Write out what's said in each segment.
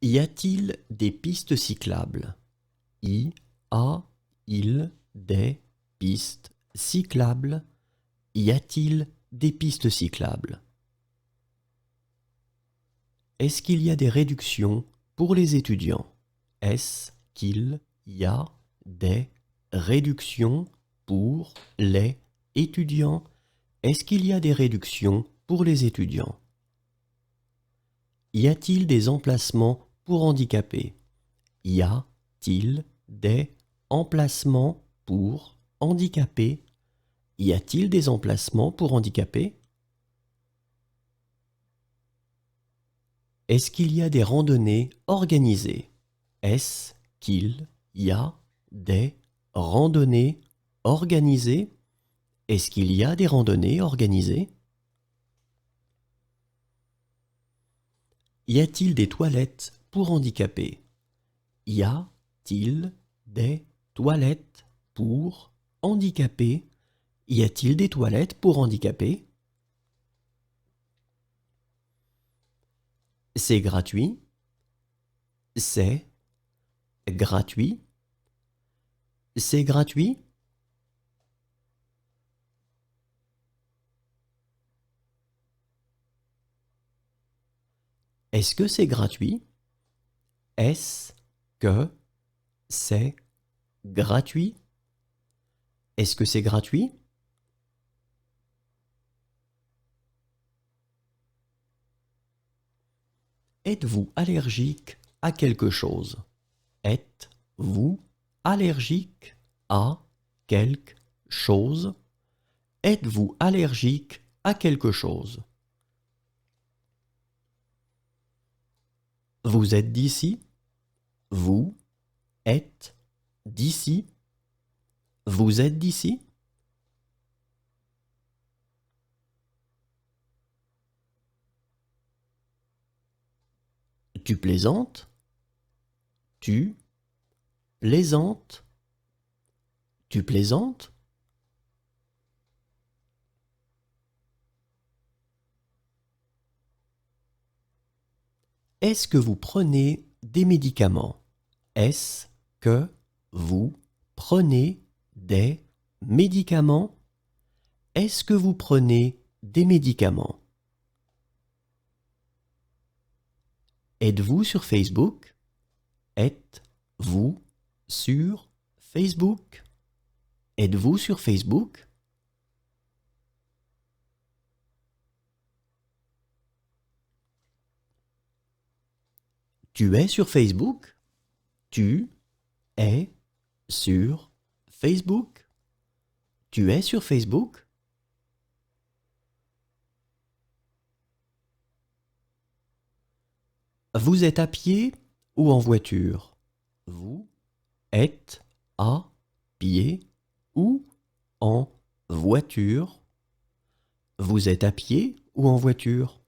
Y a-t-il des pistes cyclables? Y a-il des pistes cyclables? Y a-t-il des pistes cyclables? Est-ce qu'il y a des réductions pour les étudiants? Est-ce qu'il y a des réductions pour les étudiants? Est-ce qu'il y a des réductions pour les étudiants? Y a-t-il des emplacements pour handicapés? Y a-t-il des emplacements pour handicapés? Y a-t-il des emplacements pour handicapés? Est-ce qu'il y a des randonnées organisées? Est-ce qu'il y a des randonnées organisées? Est-ce qu'il y a des randonnées organisées? Y a-t-il des toilettes pour handicapés? Y a-t-il des toilettes pour handicapés? Y a-t-il des toilettes pour handicapés? C'est gratuit. C'est gratuit. C'est gratuit. Est-ce que c'est gratuit? Est-ce que c'est gratuit? Est-ce que c'est gratuit? Êtes-vous allergique à quelque chose? Êtes-vous allergique à quelque chose? Êtes-vous allergique à quelque chose? Vous êtes d'ici? Vous êtes d'ici? Vous êtes d'ici? Tu plaisantes? Tu plaisantes? Tu plaisantes? Est-ce que vous prenez des médicaments? Est-ce que vous prenez des médicaments? Est-ce que vous prenez des médicaments? Êtes-vous sur Facebook? Êtes-vous sur Facebook? Êtes-vous sur Facebook? Tu es sur Facebook? Tu es sur Facebook? Tu es sur Facebook? Vous êtes à pied ou en voiture? Vous êtes à pied ou en voiture? Vous êtes à pied ou en voiture?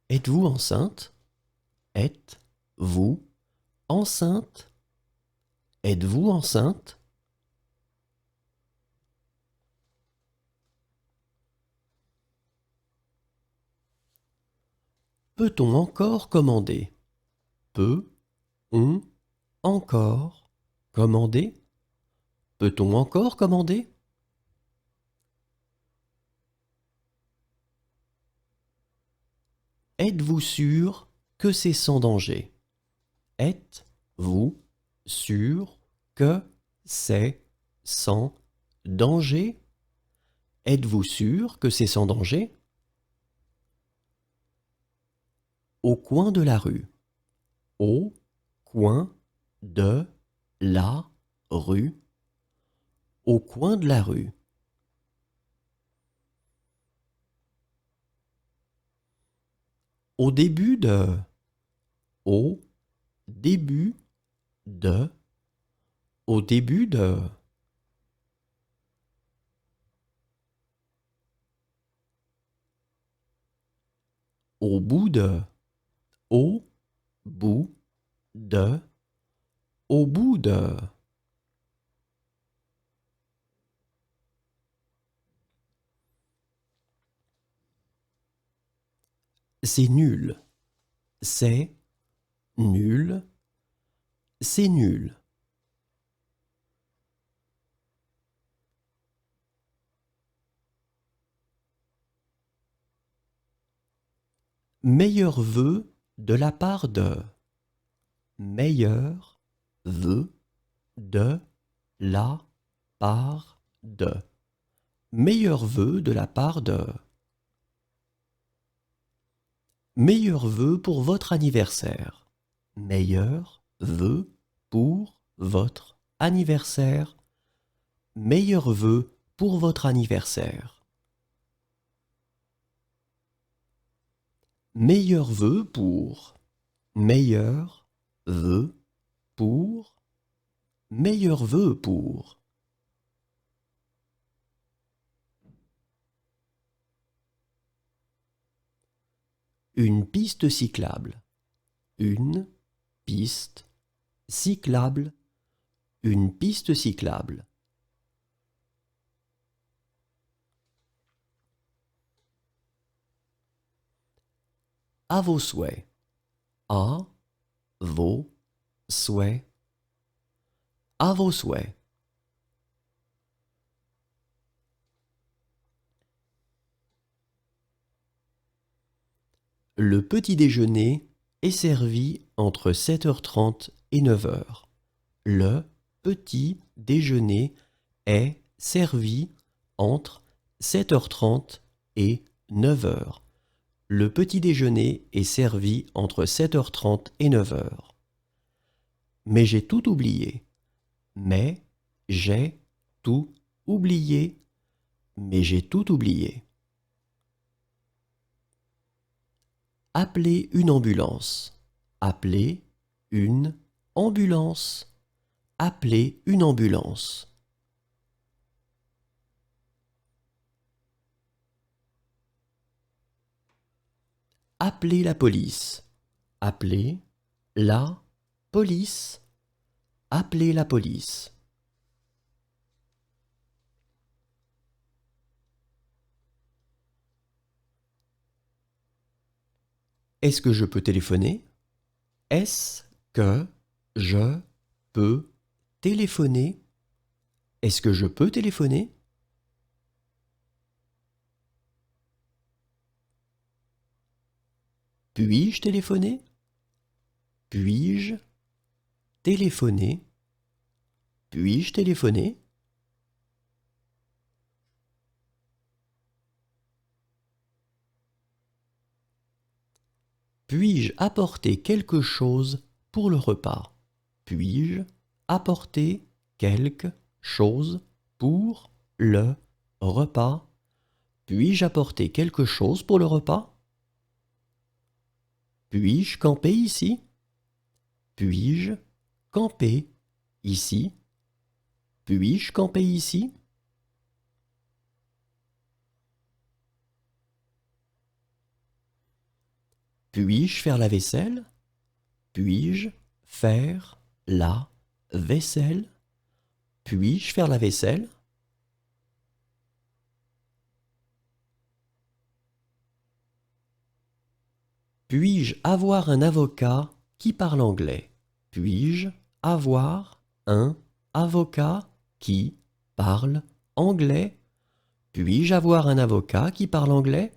Êtes-vous enceinte? Êtes-vous enceinte? Êtes-vous enceinte? Peut-on encore commander? Peut-on encore commander? Peut-on encore commander? Êtes-vous sûr que c'est sans danger? Êtes-vous sûr que c'est sans danger? Êtes-vous sûr que c'est sans danger? Au coin de la rue. Au coin de la rue. Au coin de la rue. Au début de. Au début de. Au début de. Au bout de. Au bout de. Au bout de. C'est nul. c'est nul, c'est nul. Meilleur vœu de la part de. Meilleur vœu de la part de. Meilleur vœu de la part de. Meilleur vœu pour votre anniversaire. Meilleur vœu pour votre anniversaire. Meilleur vœu pour votre anniversaire. Meilleur vœu pour. Meilleur vœu pour. Meilleur vœu pour. Une piste cyclable. Une piste cyclable. Une piste cyclable. À vos souhaits. À vos souhaits. À vos souhaits. Le petit déjeuner est servi entre 7h30 et 9h. Le petit déjeuner est servi entre 7h30 et 9h. Le petit déjeuner est servi entre 7h30 et 9h. Mais j'ai tout oublié. Mais j'ai tout oublié. Mais j'ai tout oublié. Appelez une ambulance. Appelez une ambulance. Appelez une ambulance. Appelez la police. Appelez la police. Appelez la police. Est-ce que je peux téléphoner? Est-ce que je peux téléphoner? Est-ce que je peux téléphoner? Puis-je téléphoner? Puis-je téléphoner? Puis-je téléphoner? Puis-je apporter quelque chose pour le repas? Puis-je apporter quelque chose pour le repas? Puis-je apporter quelque chose pour le repas? Puis-je camper ici? Puis-je camper ici? Puis-je camper ici? Puis-je faire la vaisselle? Puis-je faire la vaisselle? Puis-je faire la vaisselle? Puis-je avoir un avocat qui parle anglais? Puis-je avoir un avocat qui parle anglais? Puis-je avoir un avocat qui parle anglais?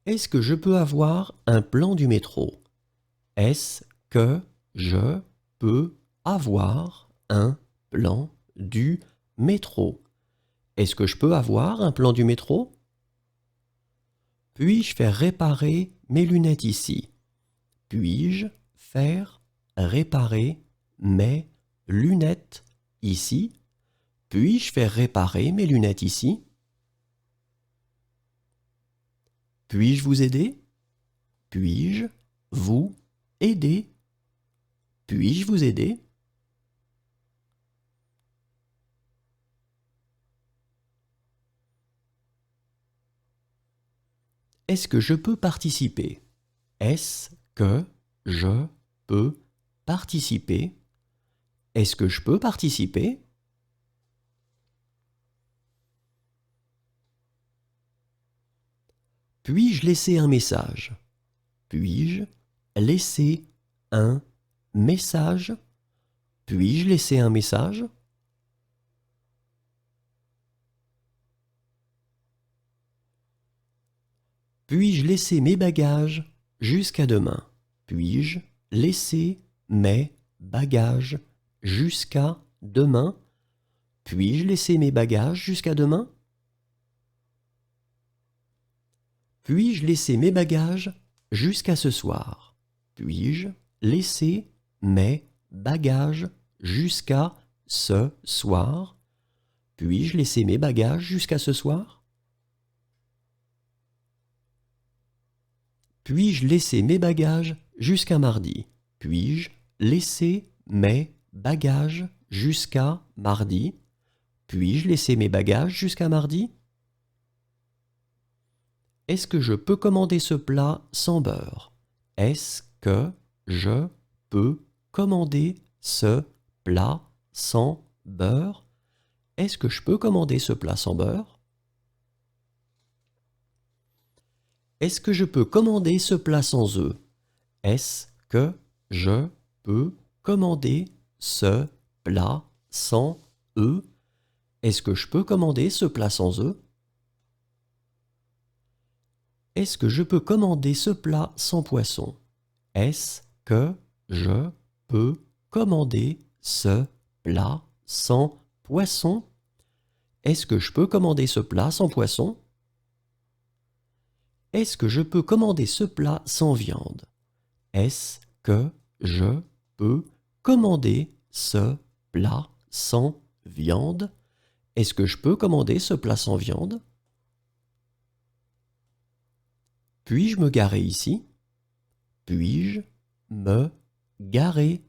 Est-ce que je peux avoir un plan du métro? Est-ce que je peux avoir un plan du métro? Est-ce que je peux avoir un plan du métro? Puis-je faire réparer mes lunettes ici? Puis-je faire réparer mes lunettes ici? Puis-je faire réparer mes lunettes ici? Puis-je vous aider? Puis-je vous aider? Puis-je vous aider? Est-ce que je peux participer? Est-ce que je peux participer? Est-ce que je peux participer? Puis-je laisser un message? Puis-je laisser un message? Puis-je laisser un message? Puis-je laisser mes bagages jusqu'à demain? Puis-je laisser mes bagages jusqu'à demain? Puis-je laisser mes bagages jusqu'à demain? Puis-je laisser mes bagages jusqu'à ce soir? Puis-je laisser mes bagages jusqu'à ce soir? Puis-je laisser mes bagages jusqu'à ce soir? Puis-je laisser mes bagages jusqu'à mardi? Puis-je laisser mes bagages jusqu'à mardi? Puis-je laisser mes bagages jusqu'à mardi? Est-ce que je peux commander ce plat sans beurre? Est-ce que je peux commander ce plat sans beurre? Est-ce que je peux commander ce plat sans beurre? Est-ce que je peux commander ce plat sans œufs? Est-ce que je peux commander ce plat sans œufs? Est-ce que je peux commander ce plat sans œufs? Est-ce que je peux commander ce plat sans poisson? Est-ce que je peux commander ce plat sans poisson? Est-ce que je peux commander ce plat sans poisson? Est-ce que je peux commander ce plat sans viande? Est-ce que je peux commander ce plat sans viande? Est-ce que je peux commander ce plat sans viande? Puis-je me garer ici? Puis-je me garer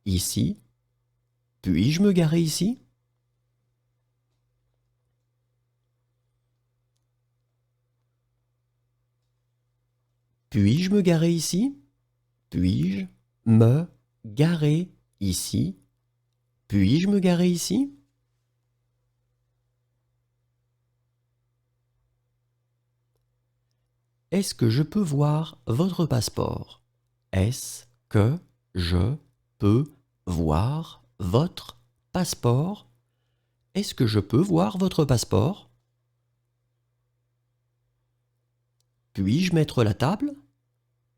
ici? Puis-je me garer ici? Puis-je me garer ici? Puis-je me garer ici? Puis-je me garer ici? Est-ce que je peux voir votre passeport? Est-ce que je peux voir votre passeport? Est-ce que je peux voir votre passeport? Puis-je mettre la table?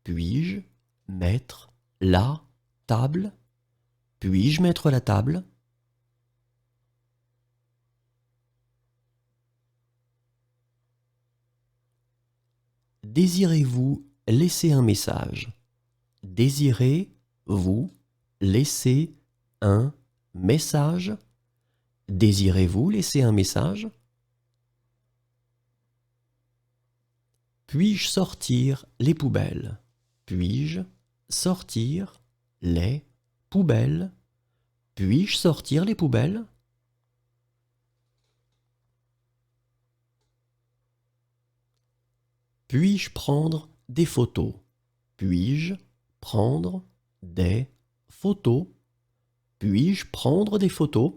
Puis-je mettre la table? Puis-je mettre la table? Désirez-vous laisser un message? Désirez-vous laisser un message? Désirez-vous laisser un message? Puis-je sortir les poubelles? Puis-je sortir les poubelles? Puis-je sortir les poubelles? Puis-je prendre des photos? Puis-je prendre des photos? Puis-je prendre des photos?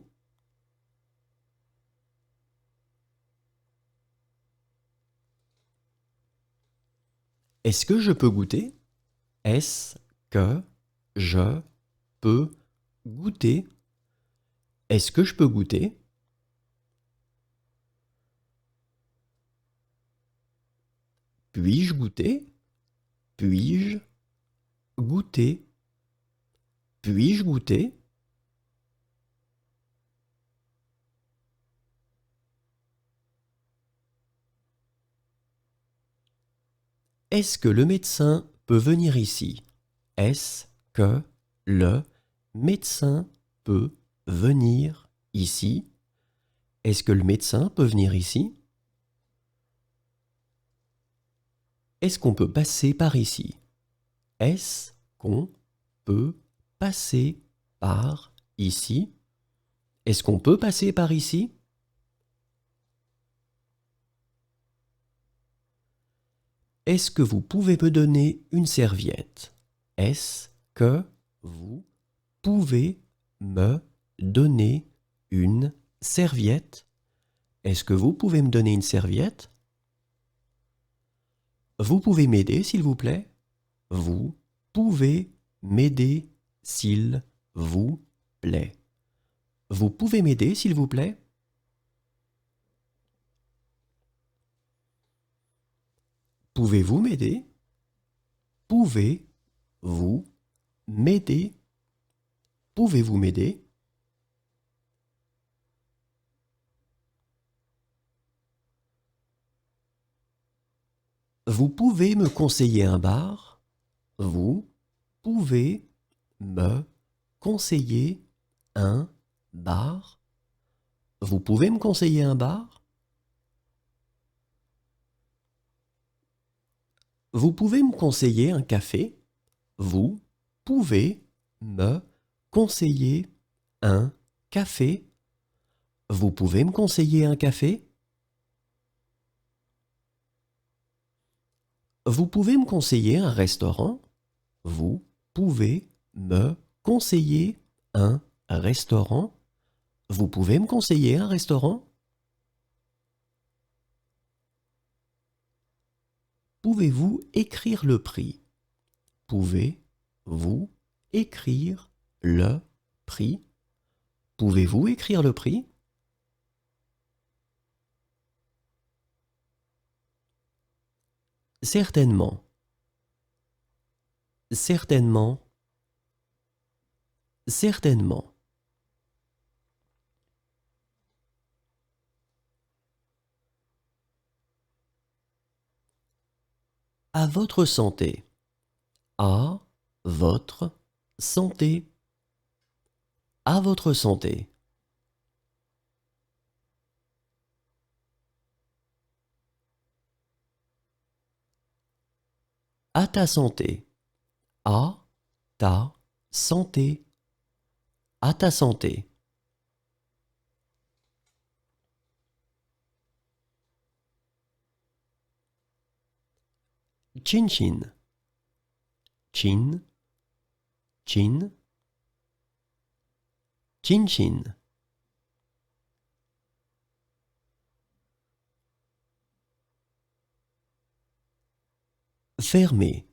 Est-ce que je peux goûter? Est-ce que je peux goûter? Est-ce que je peux goûter? Puis-je goûter? Puis-je goûter? Puis-je goûter? Est-ce que le médecin peut venir ici? Est-ce que le médecin peut venir ici? Est-ce que le médecin peut venir ici? Est-ce qu'on peut passer par ici? Est-ce qu'on peut passer par ici? Est-ce qu'on peut passer par ici? Est-ce que vous pouvez me donner une serviette? Est-ce que vous pouvez me donner une serviette? Est-ce que vous pouvez me donner une serviette? Vous pouvez m'aider, s'il vous plaît? Vous pouvez m'aider, s'il vous plaît. Vous pouvez m'aider, s'il vous plaît? Pouvez-vous m'aider? Pouvez-vous m'aider? Pouvez-vous m'aider? Vous pouvez me conseiller un bar? Vous pouvez me conseiller un bar? Vous pouvez me conseiller un bar? Vous pouvez me conseiller un café? Vous pouvez me conseiller un café? Vous pouvez me conseiller un café? Vous pouvez me conseiller un restaurant? Vous pouvez me conseiller un restaurant? Vous pouvez me conseiller un restaurant? Pouvez-vous écrire le prix? Pouvez-vous écrire le prix? Pouvez-vous écrire le prix? Certainement. Certainement. Certainement. À votre santé. À votre santé. À votre santé. À ta santé. À ta santé. À ta santé. Chin chin. Chin. Chin. Chin chin. Fermez.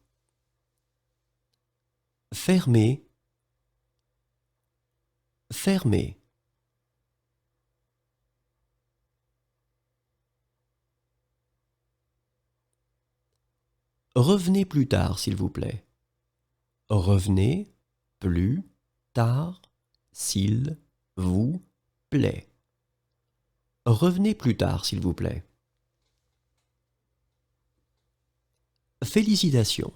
Fermez. Fermez. Revenez plus tard, s'il vous plaît. Revenez plus tard, s'il vous plaît. Revenez plus tard, s'il vous plaît. Félicitations.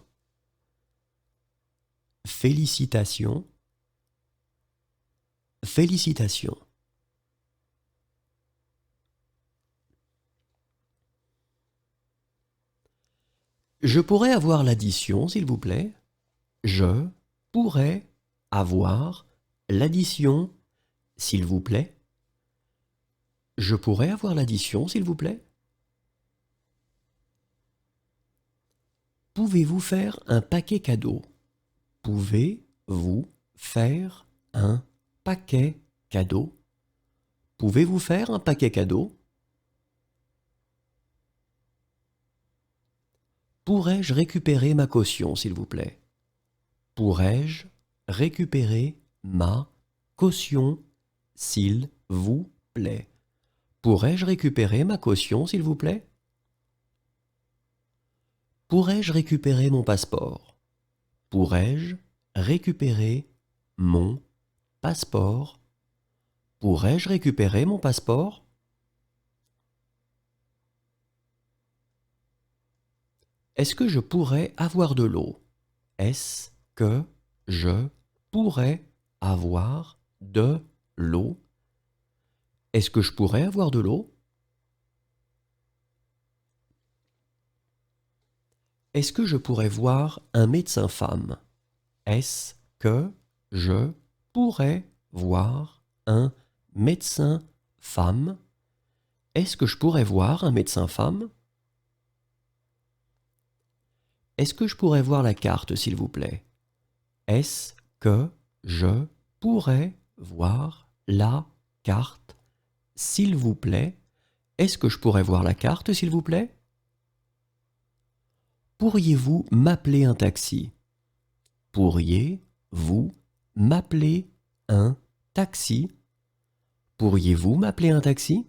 Félicitations. Félicitations. Je pourrais avoir l'addition, s'il vous plaît? Je pourrais avoir l'addition, s'il vous plaît? Je pourrais avoir l'addition, s'il vous plaît? Pouvez-vous faire un paquet cadeau? Pouvez-vous faire un paquet cadeau? Pouvez-vous faire un paquet cadeau? Pourrais-je récupérer ma caution, s'il vous plaît? Pourrais-je récupérer ma caution, s'il vous plaît? Pourrais-je récupérer ma caution, s'il vous plaît? Pourrais-je récupérer mon passeport? Pourrais-je récupérer mon passeport? Pourrais-je récupérer mon passeport? Est-ce que je pourrais avoir de l'eau? Est-ce que je pourrais avoir de l'eau? Est-ce que je pourrais avoir de l'eau? Est-ce que je pourrais voir un médecin femme? Est-ce que je pourrais voir un médecin femme? Est-ce que je pourrais voir un médecin femme? Est-ce que je pourrais voir la carte, s'il vous plaît? Est-ce que je pourrais voir la carte, s'il vous plaît? Est-ce que je pourrais voir la carte, s'il vous plaît? Pourriez-vous m'appeler un taxi? Pourriez-vous m'appeler un taxi? Pourriez-vous m'appeler un taxi?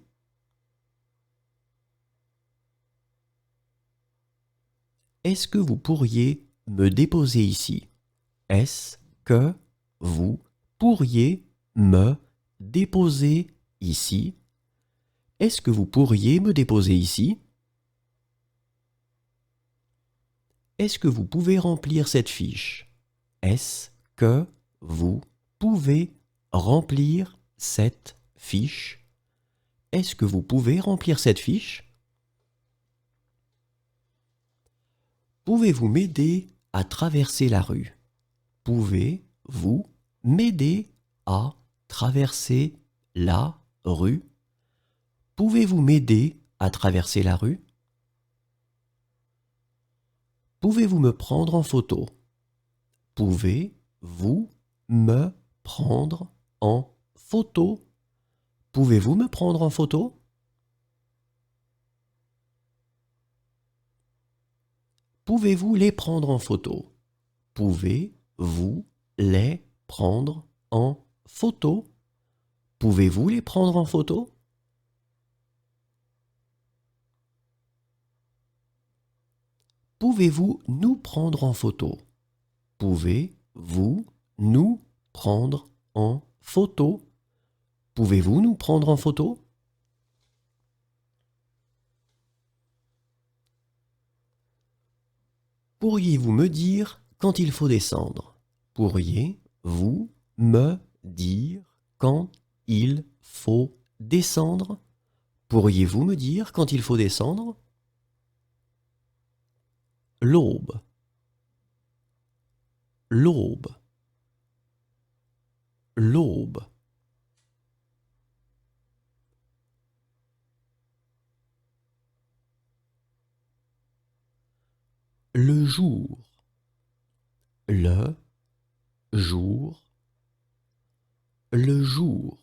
Est-ce que vous pourriez me déposer ici? Est-ce que vous pourriez me déposer ici? Est-ce que vous pourriez me déposer ici? Est-ce que vous pouvez remplir cette fiche? Est-ce que vous pouvez remplir cette fiche? Est-ce que vous pouvez remplir cette fiche? Pouvez-vous m'aider à traverser la rue? Pouvez-vous m'aider à traverser la rue? Pouvez-vous m'aider à traverser la rue? Pouvez-vous me prendre en photo? Pouvez-vous me prendre en photo? Pouvez-vous me prendre en photo? Pouvez-vous les prendre en photo? Pouvez-vous les prendre en photo? Pouvez-vous les prendre en photo? Pouvez-vous nous prendre en photo? Pouvez-vous nous prendre en photo? Pouvez-vous nous prendre en photo? Pourriez-vous me dire quand il faut descendre? Pourriez-vous me dire quand il faut descendre? Pourriez-vous me dire quand il faut descendre? L'aube. L'aube. L'aube. Le jour. Le jour. Le jour.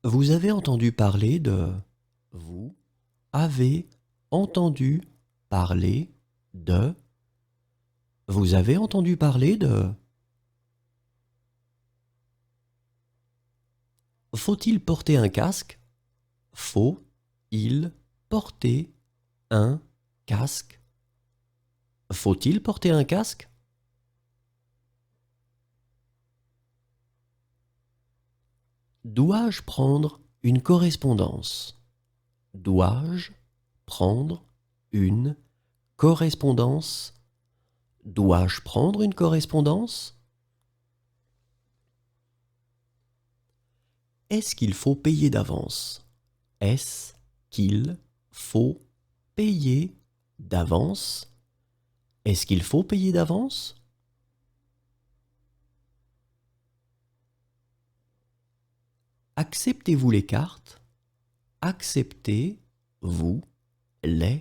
Vous avez entendu parler de... Vous avez entendu parler de... Vous avez entendu parler de... Faut-il porter un casque? Faut-il porter un casque? Faut-il porter un casque? Dois-je prendre une correspondance? Dois-je prendre une correspondance? Dois-je prendre une correspondance? Est-ce qu'il faut payer d'avance? Est-ce qu'il faut payer d'avance? Est-ce qu'il faut payer d'avance? Acceptez-vous les cartes? Acceptez-vous les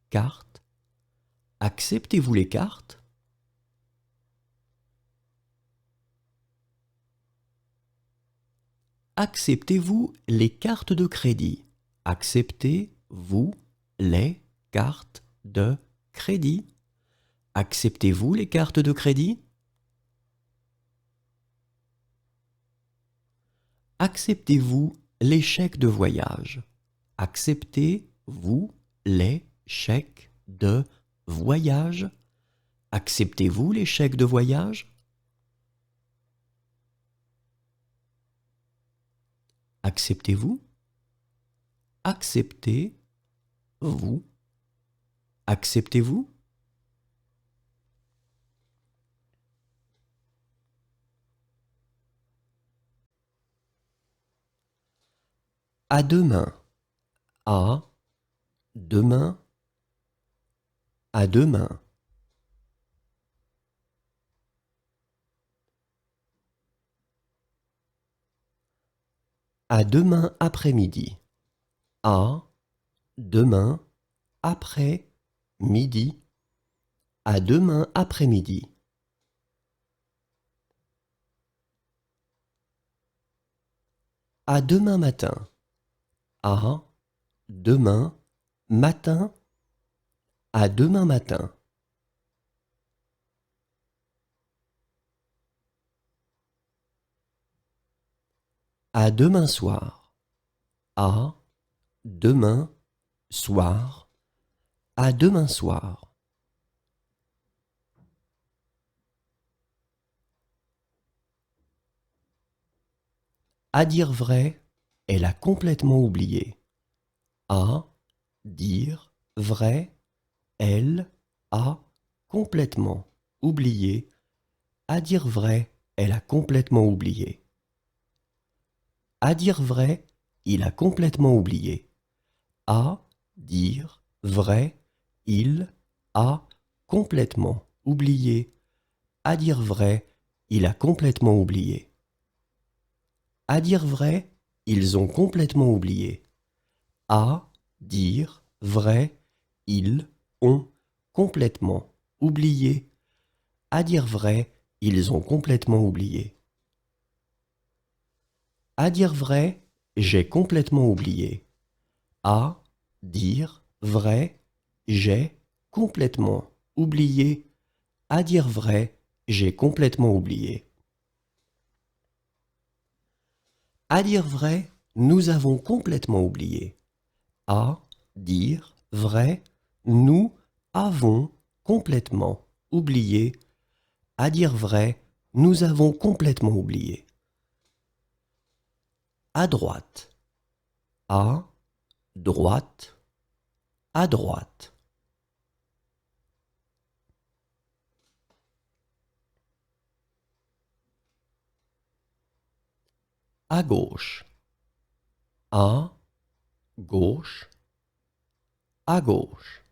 cartes? Acceptez-vous les cartes? Acceptez-vous les cartes de crédit? Acceptez-vous les cartes de crédit? Acceptez-vous les cartes de crédit? Acceptez-vous les chèques de voyage? Acceptez-vous les chèques de voyage? Acceptez-vous les chèques de voyage? Acceptez-vous? Acceptez-vous? Acceptez-vous? À demain. À demain. À demain. À demain après-midi. À demain après-midi. À demain après-midi. À demain matin. À demain matin. À demain matin. À demain soir. À demain soir. À demain soir. À dire vrai, elle a complètement oublié. À dire vrai, elle a complètement oublié. À dire vrai, elle a complètement oublié. À dire vrai, il a complètement oublié. À dire vrai, il a complètement oublié. À dire vrai, il a complètement oublié. À dire vrai, ils ont complètement oublié. À dire vrai, ils ont complètement oublié. À dire vrai, ils ont complètement oublié. À dire vrai, j'ai complètement oublié. À dire vrai, j'ai complètement oublié. À dire vrai, j'ai complètement oublié. À dire vrai, nous avons complètement oublié. À dire vrai, nous avons complètement oublié. À dire vrai, nous avons complètement oublié. À droite. À droite. À droite. À gauche. À gauche. À gauche.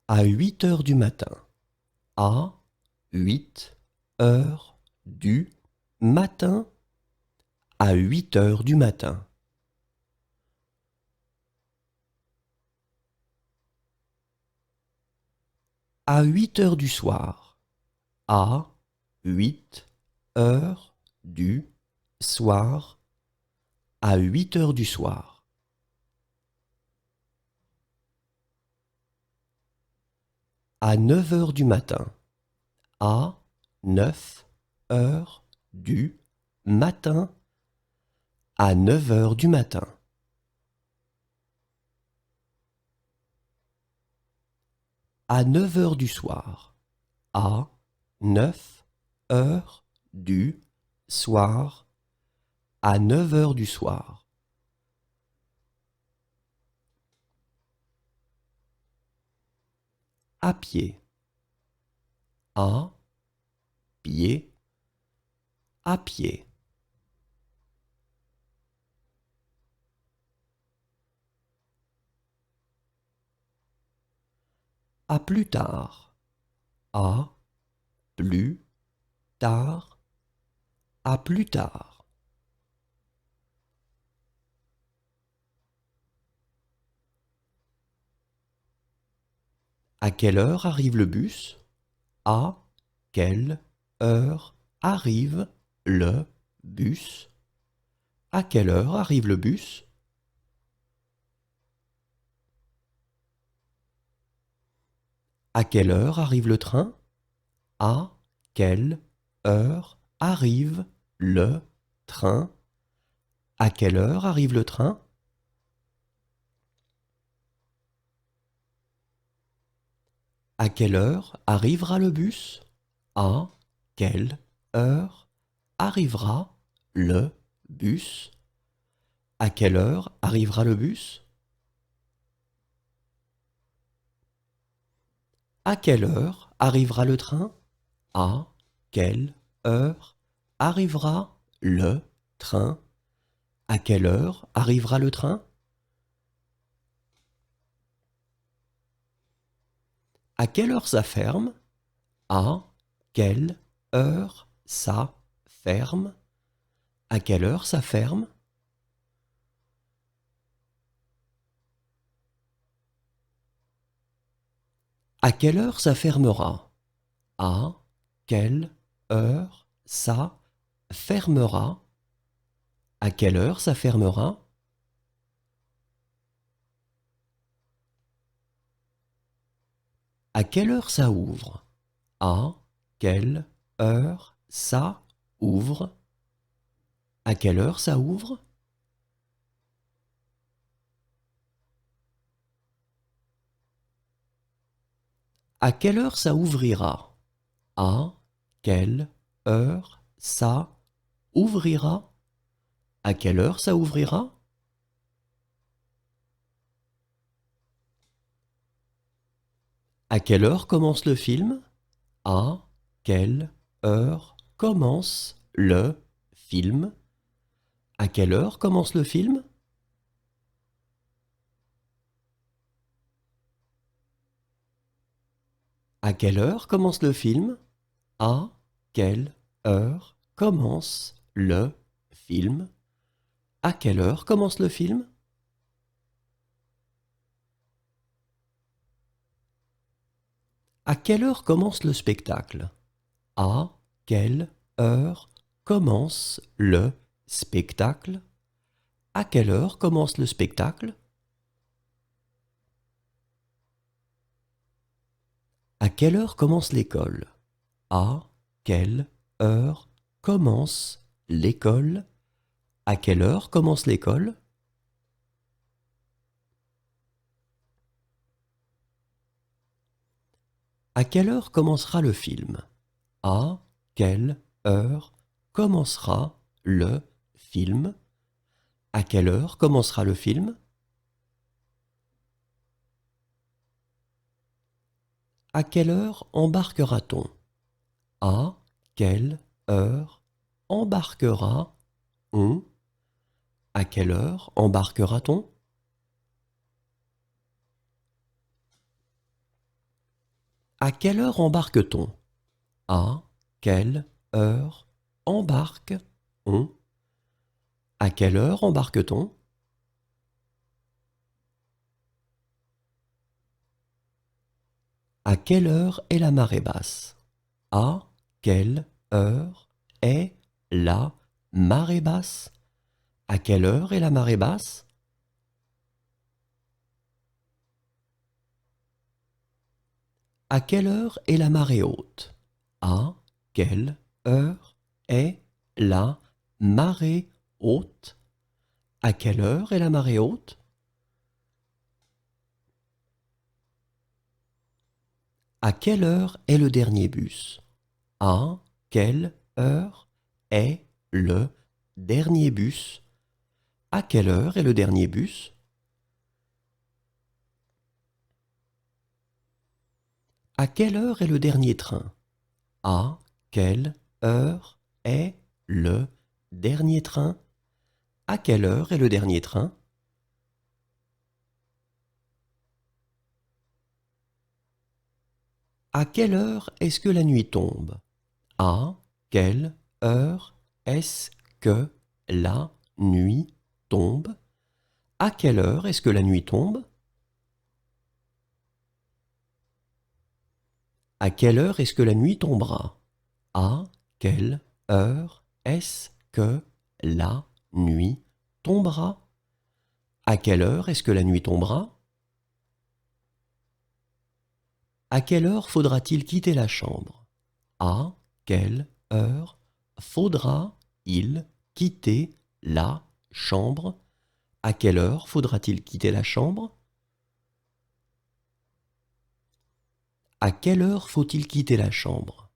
À 8 heures du matin. À 8 heures du matin. À 8 heures du matin. À 8 heures du soir. À 8 heures du soir. À 8 heures du soir. À 9 heures du matin. À 9 heures du matin. À 9 heures du matin. À 9 heures du soir. À 9 heures du soir. À 9 heures du soir. À pied. À pied. À pied. À plus tard. À plus tard. À plus tard. À quelle heure arrive le bus? À quelle heure arrive le bus? À quelle heure arrive le bus? À quelle heure arrive le train? À quelle heure arrive le train? À quelle heure arrive le train? À quelle heure arrivera le bus? À quelle heure arrivera le bus? À quelle heure arrivera le bus? À quelle heure arrivera le train? À quelle heure arrivera le train? À quelle heure arrivera le train? À quelle heure ça ferme? À quelle heure ça ferme? À quelle heure ça ferme? À quelle heure ça fermera? À quelle heure ça fermera? À quelle heure ça fermera? À quelle heure ça ouvre? À quelle heure ça ouvre? À quelle heure ça ouvre? À quelle heure ça ouvrira? À quelle heure ça ouvrira? À quelle heure ça ouvrira? À quelle heure commence le film? À quelle heure commence le film? À quelle heure commence le film? À quelle heure commence le film? À quelle heure commence le film? À quelle heure commence le film? À quelle heure commence le spectacle? À quelle heure commence le spectacle? À quelle heure commence le spectacle? À quelle heure commence l'école? À quelle heure commence l'école? À quelle heure commence l'école? À quelle heure commencera le film? À quelle heure commencera le film? À quelle heure commencera le film? À quelle heure embarquera-t-on? À quelle heure embarquera-on? À quelle heure embarquera-t-on? À quelle heure embarque-t-on? À quelle heure embarque-on? À quelle heure embarque-t-on? À quelle heure est la marée basse? À quelle heure est la marée basse? À quelle heure est la marée basse? À quelle heure est la marée haute? À quelle heure est la marée haute? À quelle heure est la marée haute? À quelle heure est le dernier bus? À quelle heure est le dernier bus? À quelle heure est le dernier bus? À quelle heure est le dernier train? À quelle heure est le dernier train? À quelle heure est le dernier train? À quelle heure est-ce que la nuit tombe? À quelle heure est-ce que la nuit tombe? À quelle heure est-ce que la nuit tombe? À quelle heure est-ce que la nuit tombera? À quelle heure est-ce que la nuit tombera? À quelle heure est-ce que la nuit tombera? À quelle heure faudra-t-il quitter la chambre? À quelle heure faudra-il quitter la chambre? À quelle heure faudra-t-il quitter la chambre? À quelle heure faut-il quitter la chambre?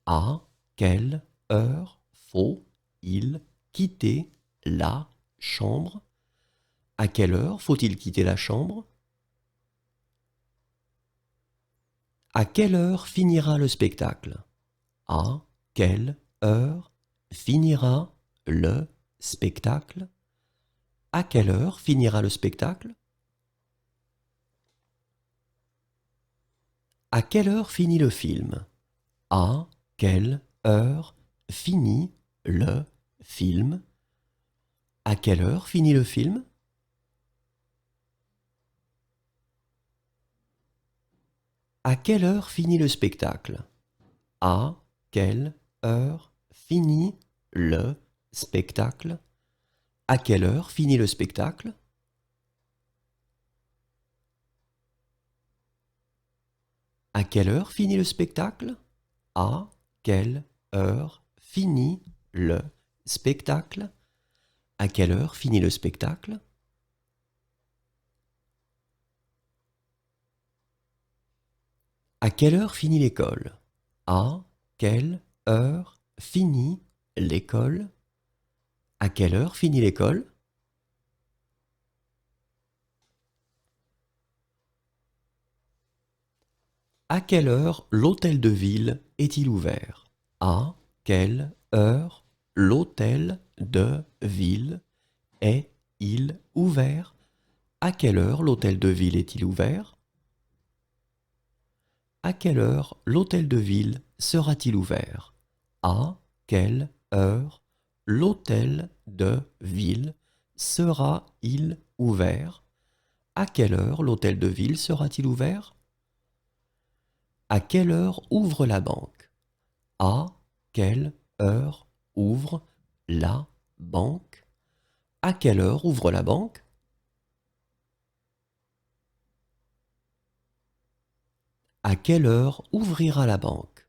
À quelle heure faut-il quitter la chambre? À quelle heure faut-il quitter la chambre? À quelle heure finira le spectacle? À quelle heure finira le spectacle? À quelle heure finira le spectacle? À quelle heure finit le film? À quelle heure finit le film? À quelle heure finit le film? À quelle heure finit le spectacle? À quelle heure finit le spectacle? À quelle heure finit le spectacle? À quelle heure finit le spectacle? À quelle heure finit le spectacle? À quelle heure finit le spectacle? À quelle heure finit l'école? À quelle heure finit l'école? À quelle heure finit l'école? À quelle heure l'hôtel de ville est-il ouvert? À quelle heure l'hôtel de ville est-il ouvert? À quelle heure l'hôtel de ville est-il ouvert? À quelle heure l'hôtel de ville sera-t-il ouvert? À quelle heure l'hôtel de ville sera-il ouvert? À quelle heure l'hôtel de ville sera-t-il ouvert? À quelle heure ouvre la banque? À quelle heure ouvre la banque? À quelle heure ouvre la banque? À quelle heure ouvrira la banque?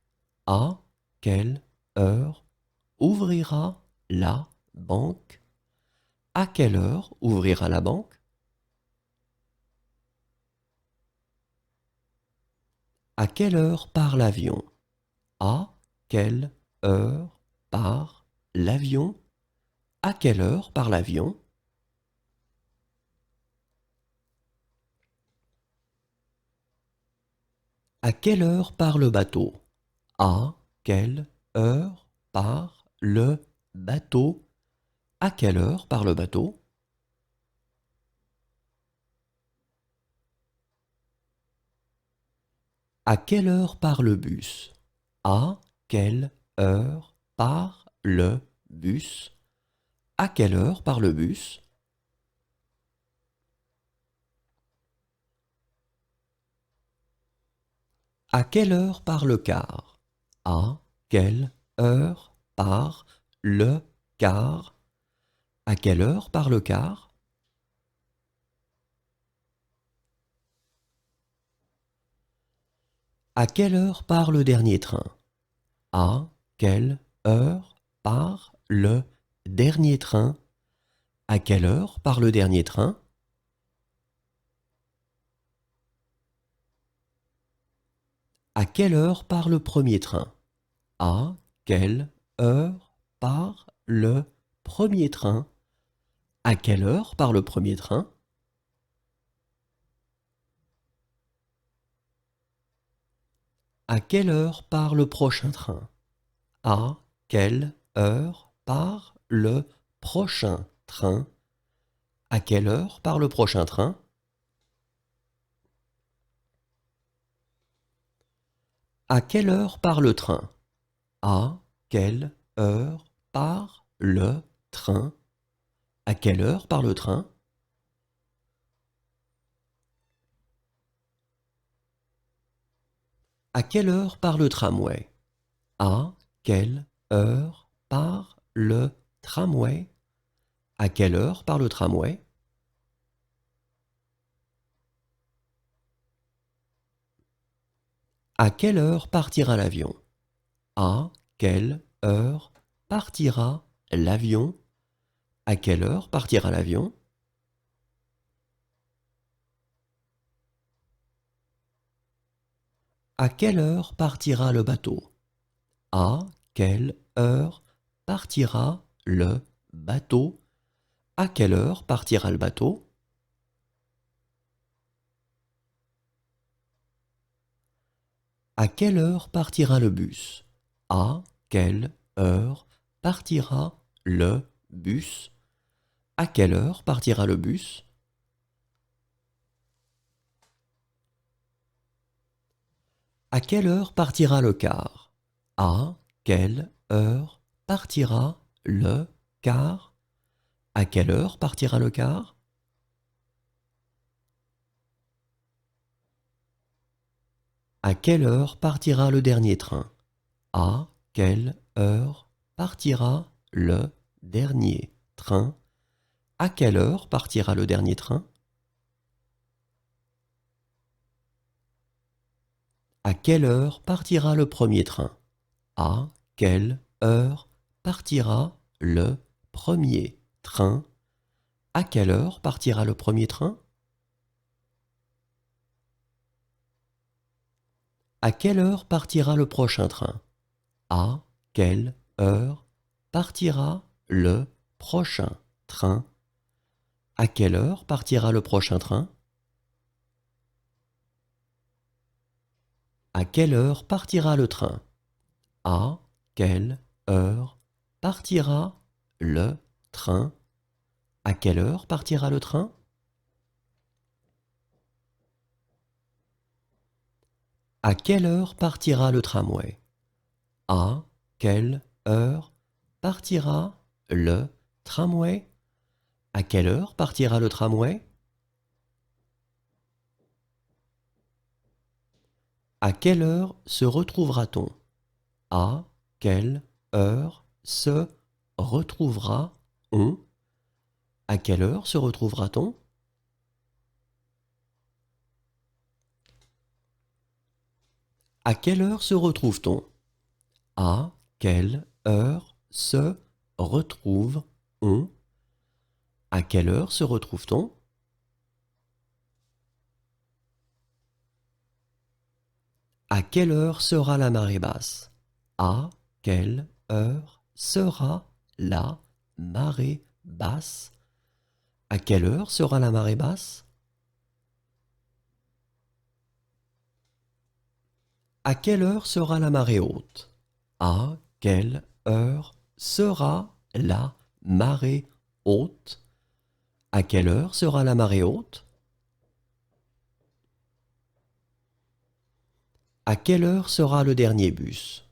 À quelle heure ouvrira la banque? À quelle heure ouvrira la banque? À quelle heure part l'avion? À quelle heure part l'avion? À quelle heure part l'avion? À quelle heure part le bateau? À quelle heure part le bateau? À quelle heure part le bateau? À quelle heure part le bus? À quelle heure part le bus? À quelle heure part le bus? À quelle heure part le car? À quelle heure part le car? À quelle heure part le car? À quelle heure part le dernier train? À quelle heure part le dernier train? À quelle heure part le dernier train? À quelle heure part le premier train? À quelle heure part le premier train? À quelle heure part le premier train? À quelle heure part le prochain train? À quelle heure part le prochain train? À quelle heure part le prochain train? À quelle heure part le train? À quelle heure part le train? À quelle heure part le train? À quelle heure part le tramway? À quelle heure part le tramway? À quelle heure part le tramway? À quelle heure partira l'avion? À quelle heure partira l'avion? À quelle heure partira l'avion? À quelle heure partira le bateau? À quelle heure partira le bateau? À quelle heure partira le bateau? À quelle heure partira le bus? À quelle heure partira le bus? À quelle heure partira le bus? À quelle heure partira le car? À quelle heure partira le car? À quelle heure partira le car? À quelle heure partira le dernier train? À quelle heure partira le dernier train? À quelle heure partira le dernier train? À quelle heure partira le premier train? À quelle heure partira le premier train? À quelle heure partira le premier train? À quelle heure partira le prochain train? À quelle heure partira le prochain train? À quelle heure partira le prochain train? À quelle heure partira le train? À quelle heure partira le train? À quelle heure partira le train? À quelle heure partira le tramway? À quelle heure partira le tramway? À quelle heure partira le tramway? À quelle heure se retrouvera-t-on? À quelle heure se retrouvera-on? À quelle heure se retrouvera-t-on? À quelle heure se retrouve-t-on? À quelle heure se retrouve-on? À quelle heure se retrouve-t-on? À quelle heure sera la marée basse? À quelle heure sera la marée basse? À quelle heure sera la marée basse? À quelle heure sera la marée haute? À quelle heure sera la marée haute? À quelle heure sera la marée haute? À quelle heure sera le dernier bus?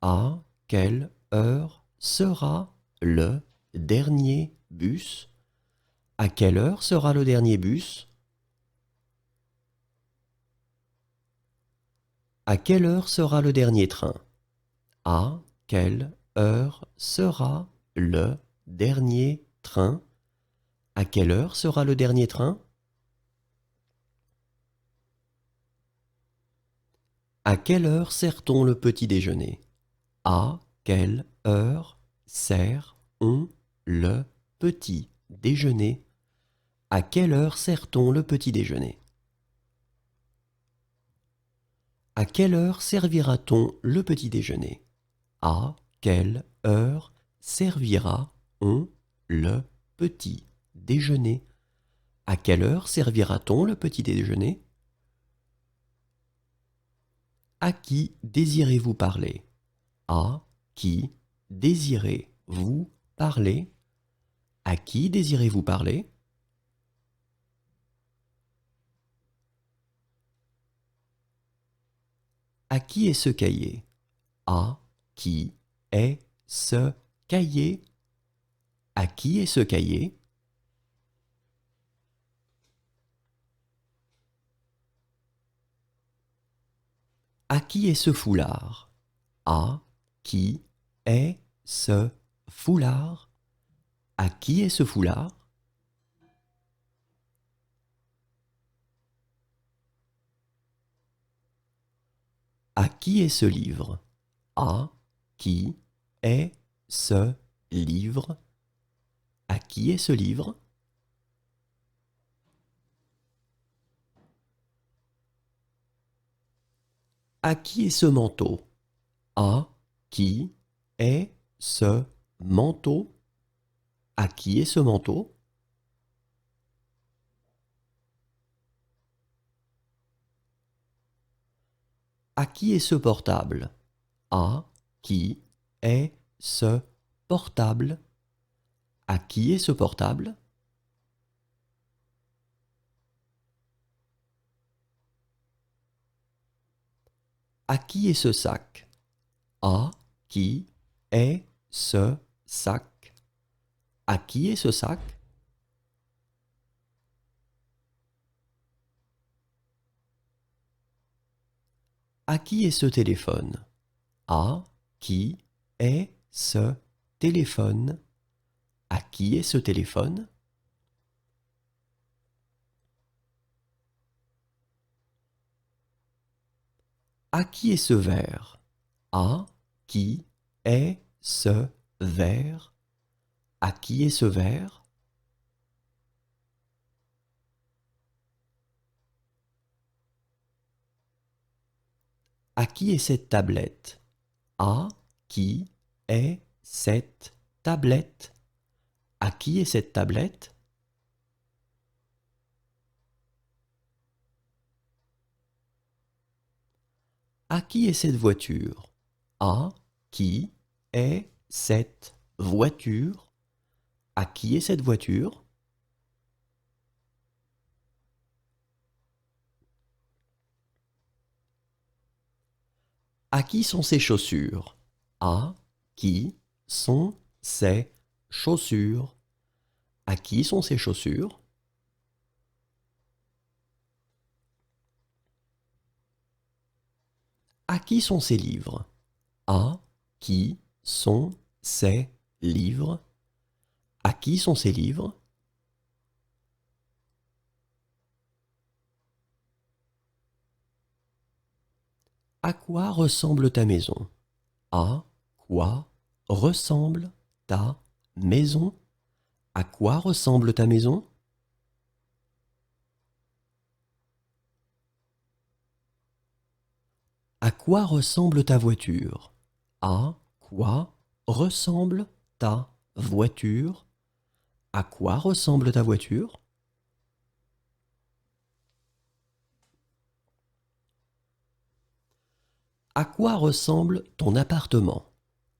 À quelle heure sera le dernier bus? À quelle heure sera le dernier bus? À quelle heure sera le dernier train? À quelle heure sera le dernier train? À quelle heure sera le dernier train? À quelle heure sert-on le petit déjeuner? À quelle heure sert-on le petit déjeuner? À quelle heure sert-on le petit déjeuner? À quelle heure servira-t-on le petit déjeuner? À quelle heure servira-on le petit déjeuner? À quelle heure servira-t-on le petit déjeuner? À qui désirez-vous parler? À qui désirez-vous parler? À qui désirez-vous parler? À qui est ce cahier? À qui est ce cahier? À qui est ce cahier? À qui est ce foulard? À qui est ce foulard? À qui est ce foulard? À qui est ce livre? À qui est ce livre? À qui est ce livre? À qui est ce manteau? À qui est ce manteau? À qui est ce manteau? À qui est ce portable? À qui est ce portable? À qui est ce portable? À qui est ce sac? À qui est ce sac? À qui est ce sac? À qui est ce téléphone? À qui est ce téléphone? À qui est ce téléphone? À qui est ce verre? À qui est ce verre? À qui est ce verre? À qui est cette tablette? À qui est cette tablette? À qui est cette tablette? À qui est cette voiture? À qui est cette voiture? À qui est cette voiture? À qui sont ces chaussures? À qui sont ces chaussures? À qui sont ces chaussures? À qui sont ces livres? À qui sont ces livres? À qui sont ces livres? À quoi ressemble ta maison? À quoi ressemble ta maison? À quoi ressemble ta maison? À quoi ressemble ta voiture? À quoi ressemble ta voiture? À quoi ressemble ta voiture? À quoi ressemble ton appartement?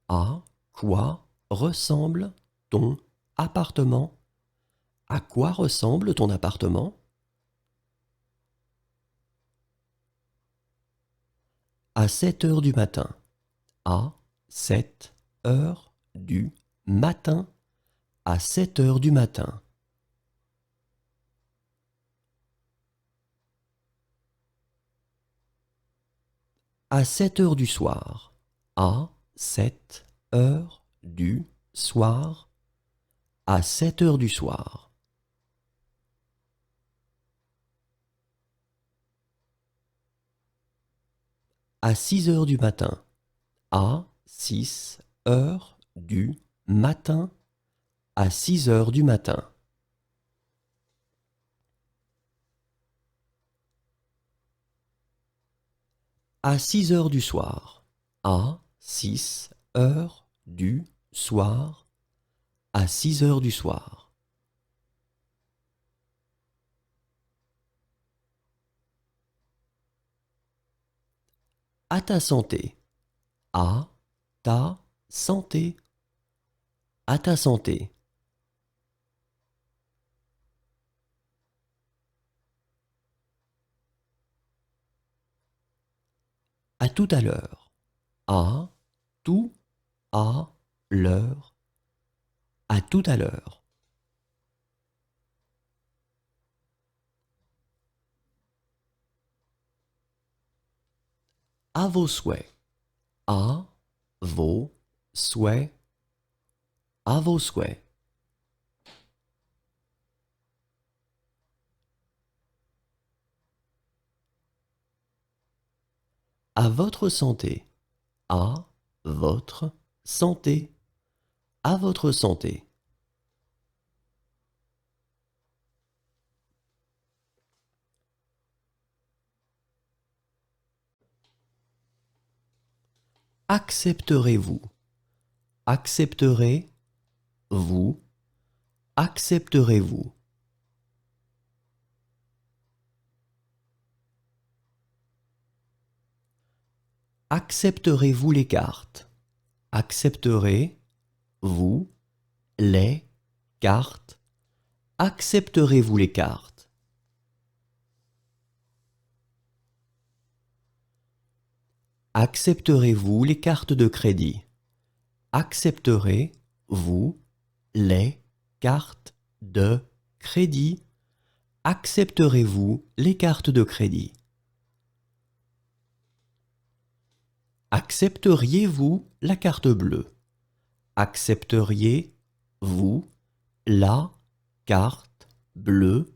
À quoi ressemble ton appartement? À quoi ressemble ton appartement? À 7 heures du matin. À 7 heures du matin. À 7 heures du matin. À 7 heures du soir. À 7 heures du soir. À 7 heures du soir. À 6 heures du matin. À 6 heures du matin. À 6 heures du matin. À 6 heures du soir. À 6 heures du soir. À 6 heures du soir. À ta santé. À ta santé. À ta santé. À tout à l'heure. À tout à l'heure. À tout à l'heure. À vos souhaits. À vos souhaits. À vos souhaits. À votre santé. À votre santé. À votre santé. Accepterez-vous? Accepterez-vous? Accepterez-vous? Accepterez-vous les cartes? Accepterez-vous les cartes? Accepterez-vous les cartes? Accepterez-vous les cartes de crédit? Accepterez-vous les cartes de crédit? Accepterez-vous les cartes de crédit? Accepteriez-vous la carte bleue? Accepteriez-vous la carte bleue?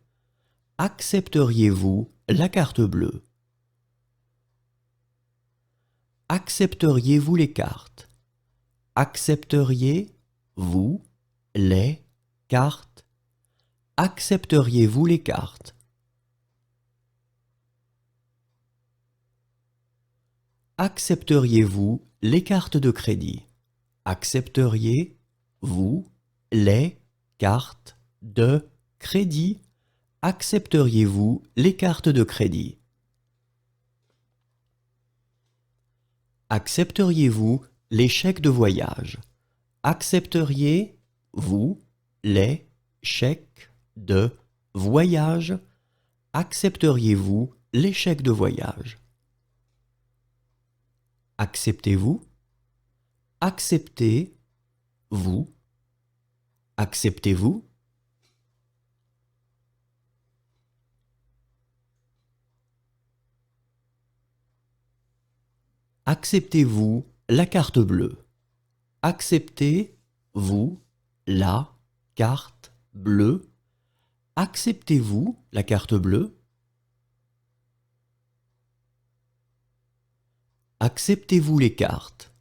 Accepteriez-vous la carte bleue? Accepteriez-vous les cartes? Accepteriez-vous les cartes? Accepteriez-vous les cartes? Accepteriez-vous les cartes de crédit? Accepteriez-vous les cartes de crédit? Accepteriez-vous les cartes de crédit? Accepteriez-vous les chèques de voyage? Accepteriez-vous les chèques de voyage? Accepteriez-vous les chèques de voyage? Acceptez-vous? Acceptez-vous? Acceptez-vous? Acceptez-vous la carte bleue? Acceptez-vous la carte bleue? Acceptez-vous la carte bleue? Acceptez-vous les cartes?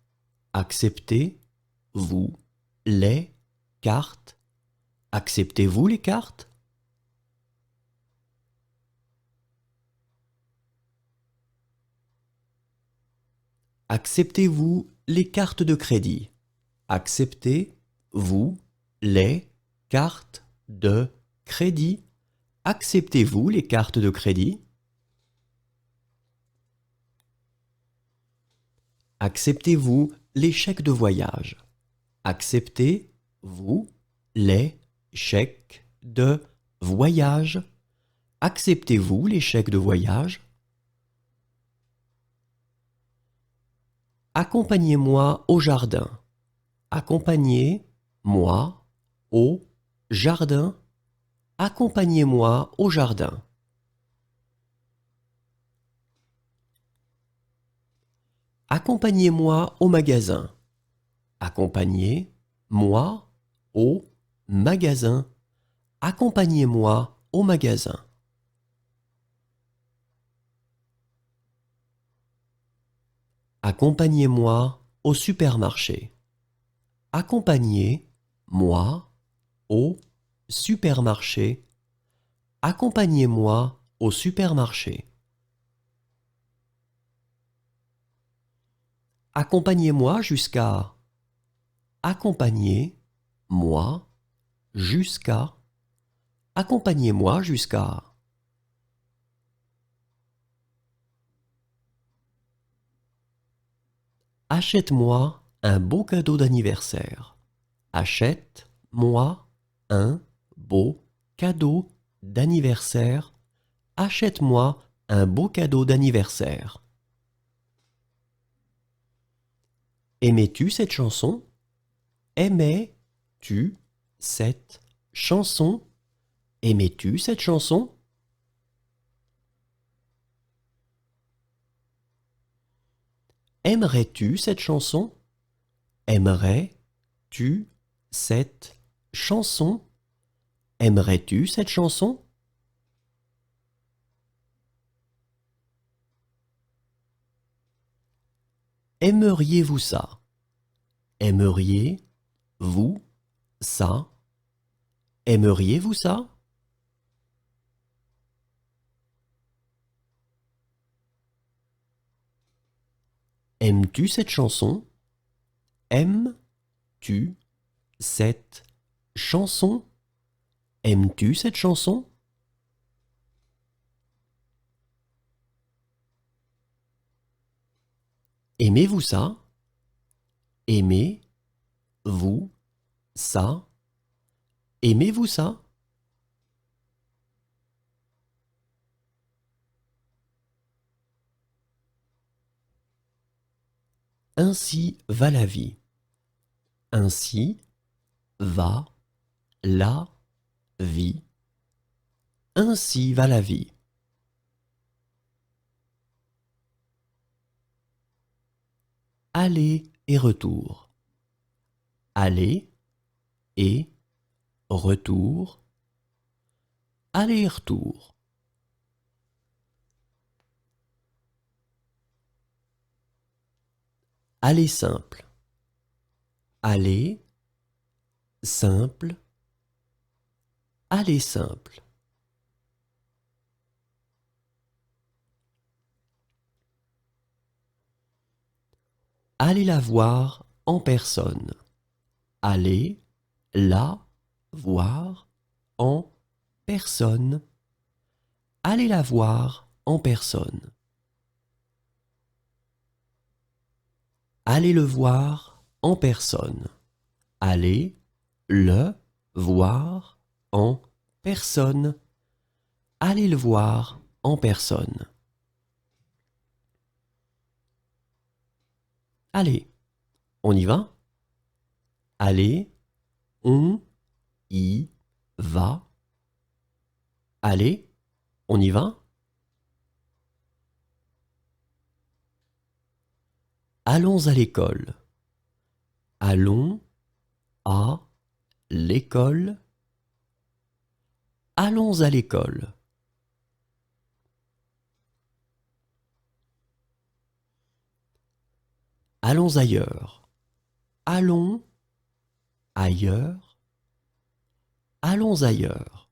Acceptez-vous les cartes? Acceptez-vous les cartes? Acceptez-vous les cartes de crédit? Acceptez-vous les cartes de crédit? Acceptez-vous les cartes de crédit? Acceptez-vous les chèques de voyage? Acceptez-vous les chèques de voyage? Acceptez-vous les chèques de voyage? Accompagnez-moi au jardin. Accompagnez-moi au jardin. Accompagnez-moi au jardin. Accompagnez-moi au magasin. Accompagnez-moi au magasin. Accompagnez-moi au magasin. Accompagnez-moi au supermarché. Accompagnez-moi au supermarché. Accompagnez-moi au supermarché. Accompagnez-moi jusqu'à. Accompagnez-moi jusqu'à. Accompagnez-moi jusqu'à. Achète-moi un beau cadeau d'anniversaire. Achète-moi un beau cadeau d'anniversaire. Achète-moi un beau cadeau d'anniversaire. Aimais-tu cette chanson? Aimais-tu cette chanson? Aimais-tu cette chanson? Aimerais-tu cette chanson? Aimerais-tu cette chanson? Aimerais-tu cette chanson? Aimeriez-vous ça? Aimeriez-vous ça? Aimeriez-vous ça? Aimes-tu cette chanson? Aimes-tu cette chanson? Aimes-tu cette chanson? Aimez-vous ça? Aimez-vous ça? Aimez-vous ça? Ainsi va la vie. Ainsi va la vie. Ainsi va la vie. aller et retour. Aller et retour. Aller-retour. Aller simple. Aller simple. Aller simple. Allez la voir en personne. Allez la voir en personne. Allez la voir en personne. Allez le voir en personne. Allez le voir en personne. Allez le voir en personne. Allez, on y va? Allez, on y va. Allez, on y va? Allons à l'école. Allons à l'école. Allons à l'école. Allons ailleurs. Allons ailleurs. Allons ailleurs.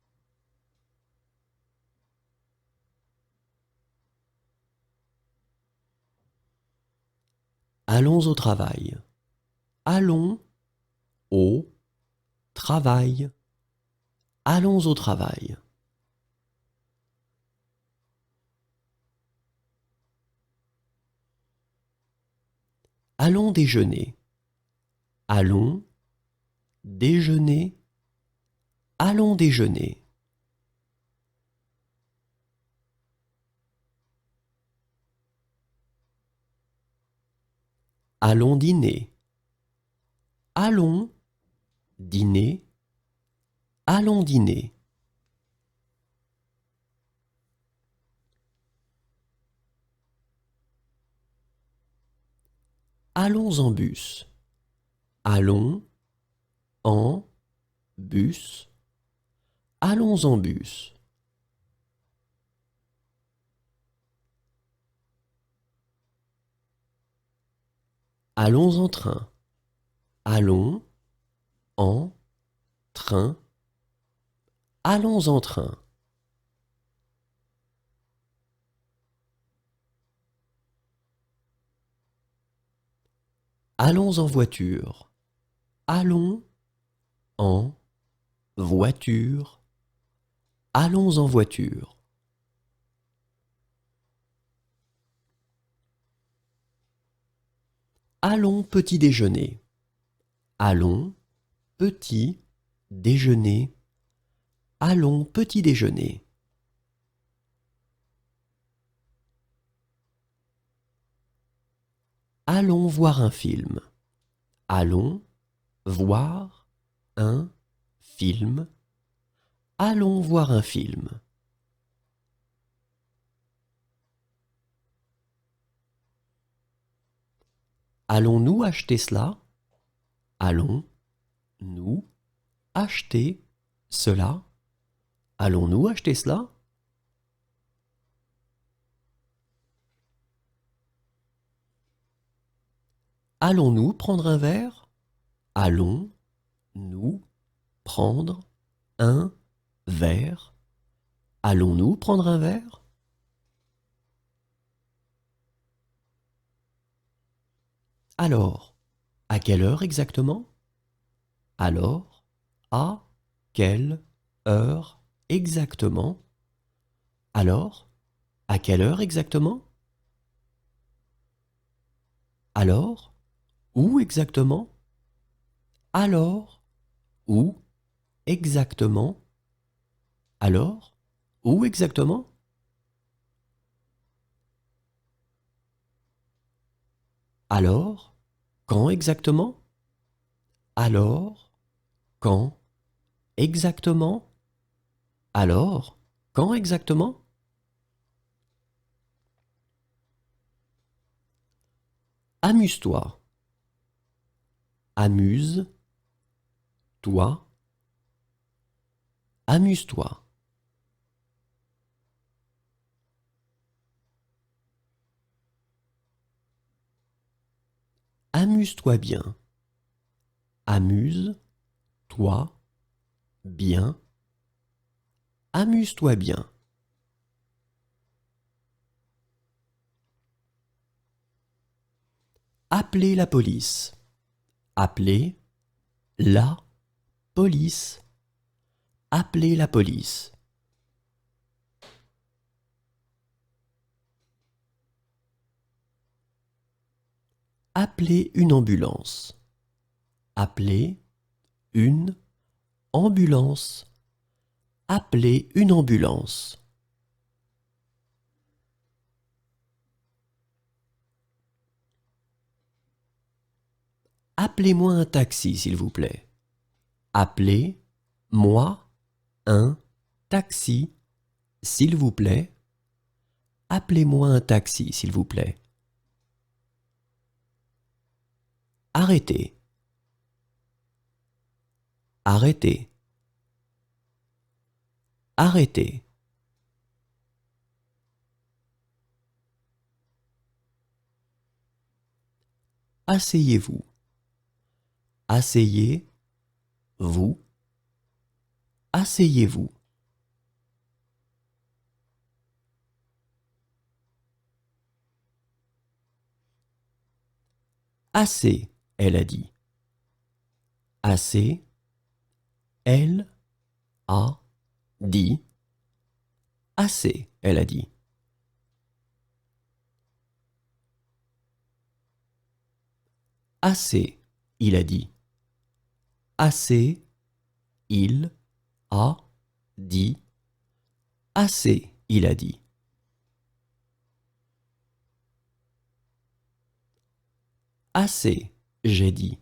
Allons au travail. Allons au travail. Allons au travail. Allons déjeuner. Allons déjeuner. Allons déjeuner. Allons dîner. Allons dîner. Allons dîner. Allons en bus. Allons en bus. Allons en bus. Allons en train. Allons en train. Allons en train. Allons en voiture. Allons en voiture. Allons en voiture. Allons petit déjeuner. Allons petit déjeuner. Allons petit déjeuner. Allons voir un film. Allons voir un film. Allons voir un film. Allons-nous acheter cela? Allons-nous acheter cela? Allons-nous acheter cela? Allons-nous prendre un verre? Allons-nous prendre un verre? Allons-nous prendre un verre? Alors, à quelle heure exactement? Alors, à quelle heure exactement? Alors, à quelle heure exactement? Alors, où exactement? Alors, où exactement? Alors, où exactement? Alors, quand exactement? Alors, quand exactement? Alors, quand exactement? Amuse-toi. Amuse, toi. Amuse-toi. Amuse-toi bien. Amuse, toi, bien. Amuse-toi bien. Appelez la police. Appelez la police. Appelez la police. Appelez une ambulance. Appelez une ambulance. Appelez une ambulance. Appelez-moi un taxi, s'il vous plaît. Appelez-moi un taxi, s'il vous plaît. Appelez-moi un taxi, s'il vous plaît. Arrêtez. Arrêtez. Arrêtez. Asseyez-vous. Asseyez-vous. Asseyez-vous. Assez, elle a dit. Assez, elle a dit. Assez, elle a dit. Assez, il a dit. Assez, il a dit. Assez, il a dit. Assez, j'ai dit.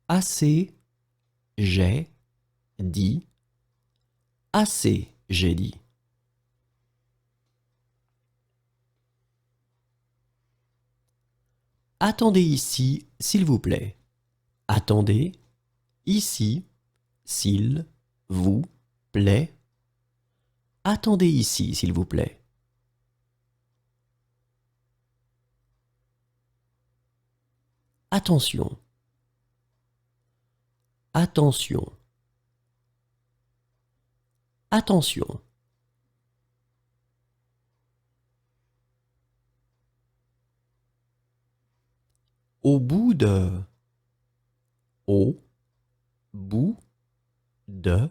Assez, j'ai dit. Assez, j'ai dit. Attendez ici, s'il vous plaît. Attendez ici, s'il vous plaît. Attendez ici, s'il vous plaît. Attention. Attention. Attention. Au bout de. Au bout de.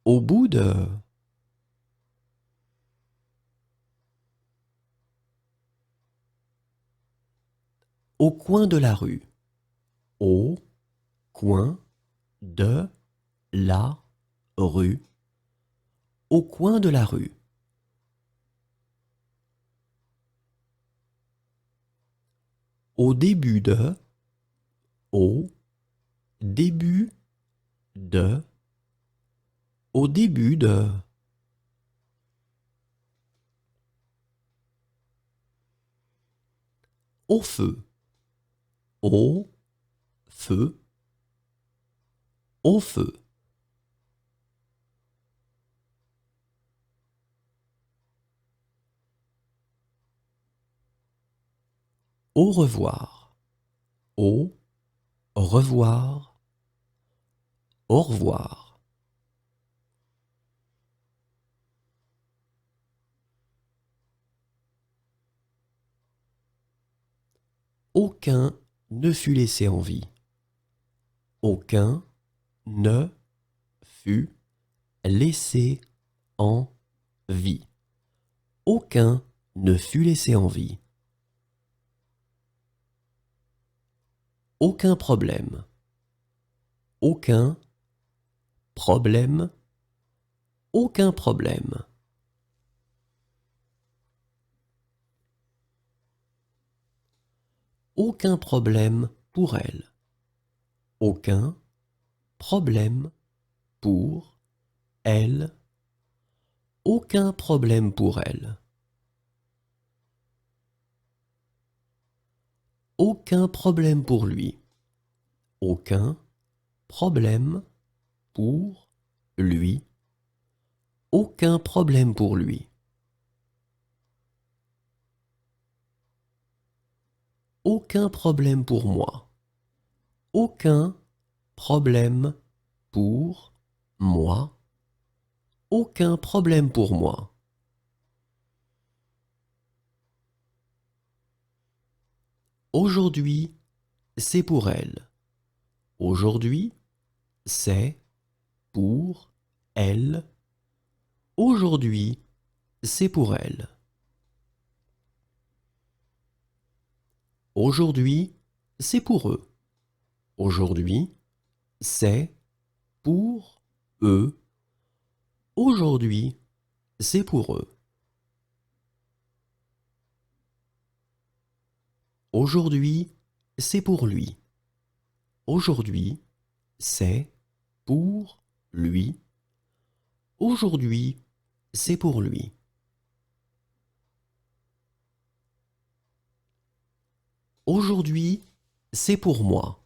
Au bout de. Au coin de la rue. Au coin de la rue. Au coin de la rue. Au début de. Au début de. Au début de. Au feu. Au feu. Au feu. Au revoir. Au revoir. Au revoir. Aucun ne fut laissé en vie. Aucun ne fut laissé en vie. Aucun ne fut laissé en vie. Aucun problème. Aucun problème. Aucun problème. Aucun problème pour elle. Aucun problème pour elle. Aucun problème pour elle. Aucun problème pour lui. Aucun problème pour lui. Aucun problème pour lui. Aucun problème pour moi. Aucun problème pour moi. Aucun problème pour moi. Aujourd'hui, c'est pour elle. Aujourd'hui, c'est pour elle. Aujourd'hui, c'est pour elle. Aujourd'hui, c'est pour eux. Aujourd'hui, c'est pour eux. Aujourd'hui, c'est pour eux. Aujourd'hui, c'est pour lui. Aujourd'hui, c'est pour lui. Aujourd'hui, c'est pour lui. Aujourd'hui, c'est pour moi.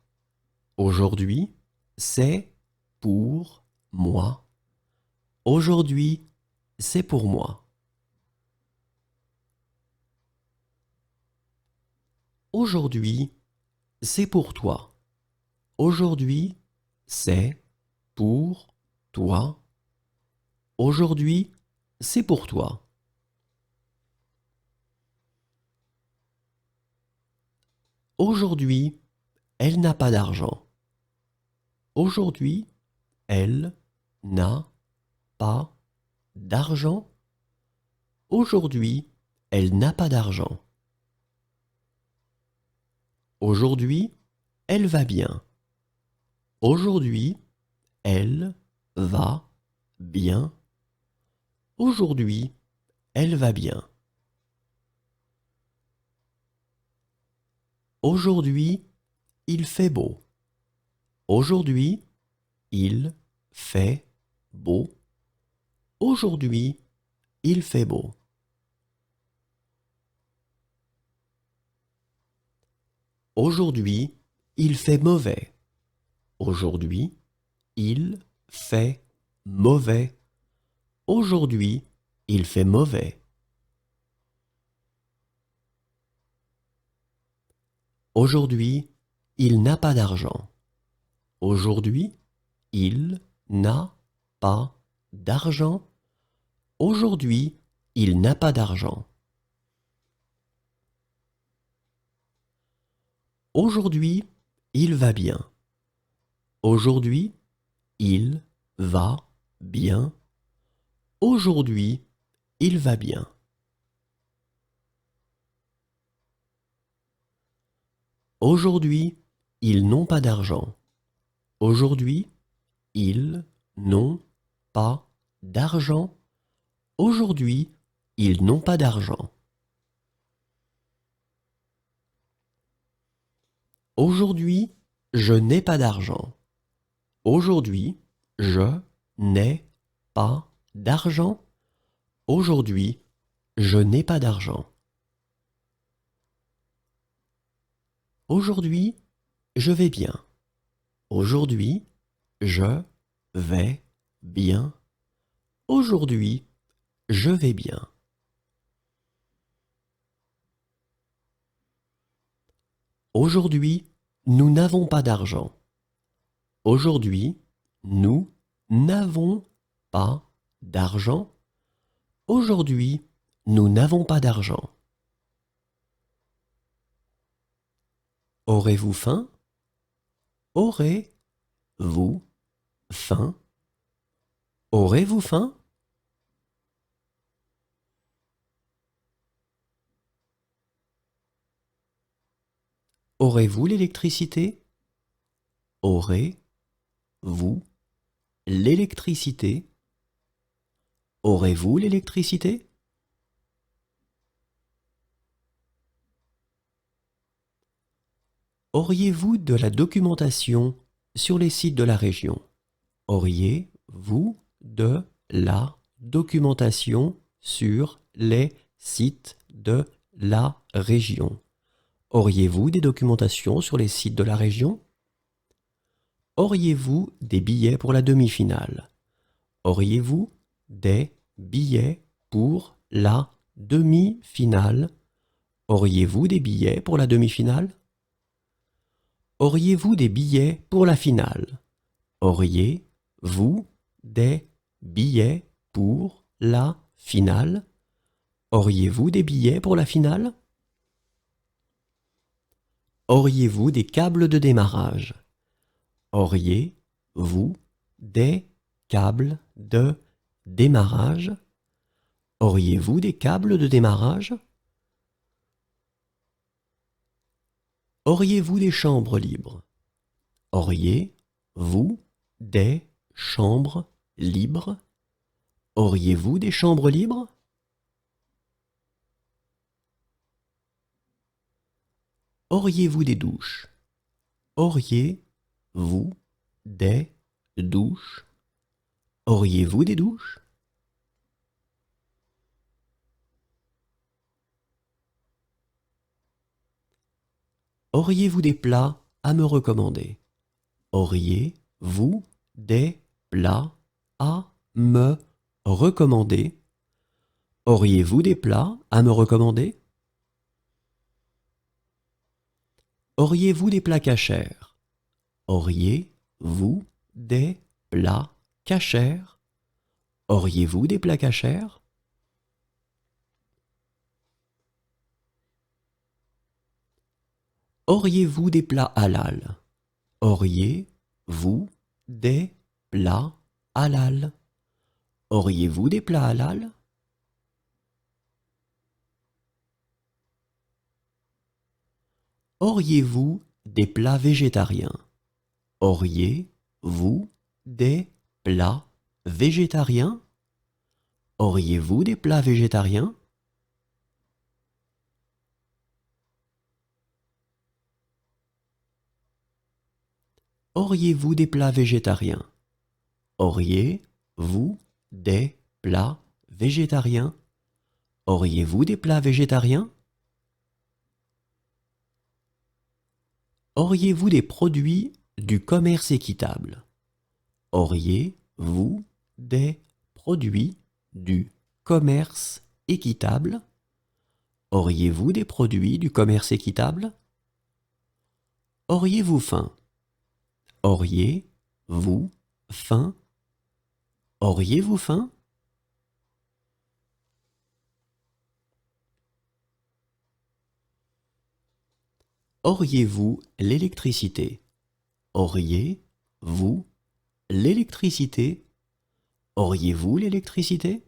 Aujourd'hui, c'est pour moi. Aujourd'hui, c'est pour moi. Aujourd'hui, c'est pour toi. Aujourd'hui, c'est pour toi. Aujourd'hui, c'est pour toi. Aujourd'hui, elle n'a pas d'argent. Aujourd'hui, elle n'a pas d'argent. Aujourd'hui, elle n'a pas d'argent. Aujourd'hui, elle va bien. Aujourd'hui, elle va bien. Aujourd'hui, elle va bien. Aujourd'hui, il fait beau. Aujourd'hui, il fait beau. Aujourd'hui, il fait beau. Aujourd'hui, il fait mauvais. Aujourd'hui, il fait mauvais. Aujourd'hui, il fait mauvais. Aujourd'hui, il n'a pas d'argent. Aujourd'hui, il n'a pas d'argent. Aujourd'hui, il n'a pas d'argent. Aujourd'hui, il va bien. Aujourd'hui, il va bien. Aujourd'hui, il va bien. Aujourd'hui, ils n'ont pas d'argent. Aujourd'hui, ils n'ont pas d'argent. Aujourd'hui, ils n'ont pas d'argent. Aujourd'hui, je n'ai pas d'argent. Aujourd'hui, je n'ai pas d'argent. Aujourd'hui, je n'ai pas d'argent. Aujourd'hui, je vais bien. Aujourd'hui, je vais bien. Aujourd'hui, je vais bien. Aujourd'hui, nous n'avons pas d'argent. Aujourd'hui, nous n'avons pas d'argent. Aujourd'hui, nous n'avons pas d'argent. Aurez-vous faim? Aurez-vous faim? Aurez-vous faim? Aurez-vous l'électricité? Aurez-vous l'électricité? Aurez-vous l'électricité? Auriez-vous de la documentation sur les sites de la région? Auriez-vous de la documentation sur les sites de la région? Auriez-vous des documentations sur les sites de la région? Auriez-vous des billets pour la demi-finale? Auriez-vous des billets pour la demi-finale? Auriez-vous des billets pour la demi-finale? Auriez-vous des billets pour la finale? Auriez-vous des billets pour la finale? Auriez-vous des billets pour la finale? Auriez-vous des câbles de démarrage? Auriez-vous des câbles de démarrage? Auriez-vous des câbles de démarrage? Auriez-vous des chambres libres? Auriez-vous des chambres libres? Auriez-vous des chambres libres? Auriez-vous des douches? Auriez-vous des douches? Auriez-vous des douches? Auriez-vous des plats à me recommander? Auriez-vous des plats à me recommander? Auriez-vous des plats à me recommander? Auriez-vous des plats cachers? Auriez-vous des plats cachers? Auriez-vous des plats cachers? Auriez-vous des plats halal? Auriez-vous des plats halal? Auriez-vous des plats halal? Auriez-vous des plats végétariens? Auriez-vous des plats végétariens? Auriez-vous des plats végétariens? Auriez-vous des plats végétariens? Auriez-vous des plats végétariens? Auriez-vous des plats végétariens? Auriez-vous des produits du commerce équitable? Auriez-vous des produits du commerce équitable? Auriez-vous des produits du commerce équitable? Auriez-vous faim? Auriez-vous faim? Auriez-vous faim? Auriez-vous l'électricité? Auriez-vous l'électricité? Auriez-vous l'électricité?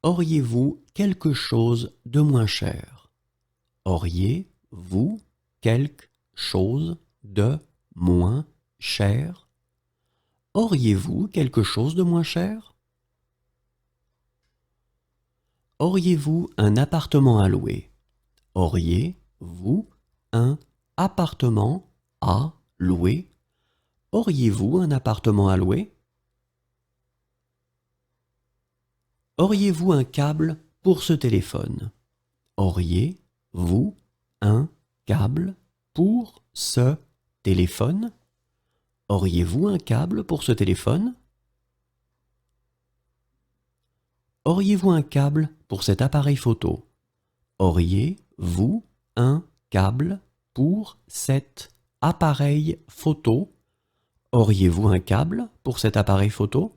Auriez-vous quelque chose de moins cher? Auriez-vous quelque chose de moins cher? Auriez-vous quelque chose de moins cher? Auriez-vous un appartement à louer? Auriez-vous un appartement à louer? Auriez-vous un appartement à louer? Auriez-vous un câble pour ce téléphone? Auriez-vous un câble pour ce téléphone? Auriez-vous un câble pour ce téléphone? Auriez-vous un câble pour cet appareil photo? Auriez-vous un câble pour cet appareil photo? Auriez-vous un câble pour cet appareil photo?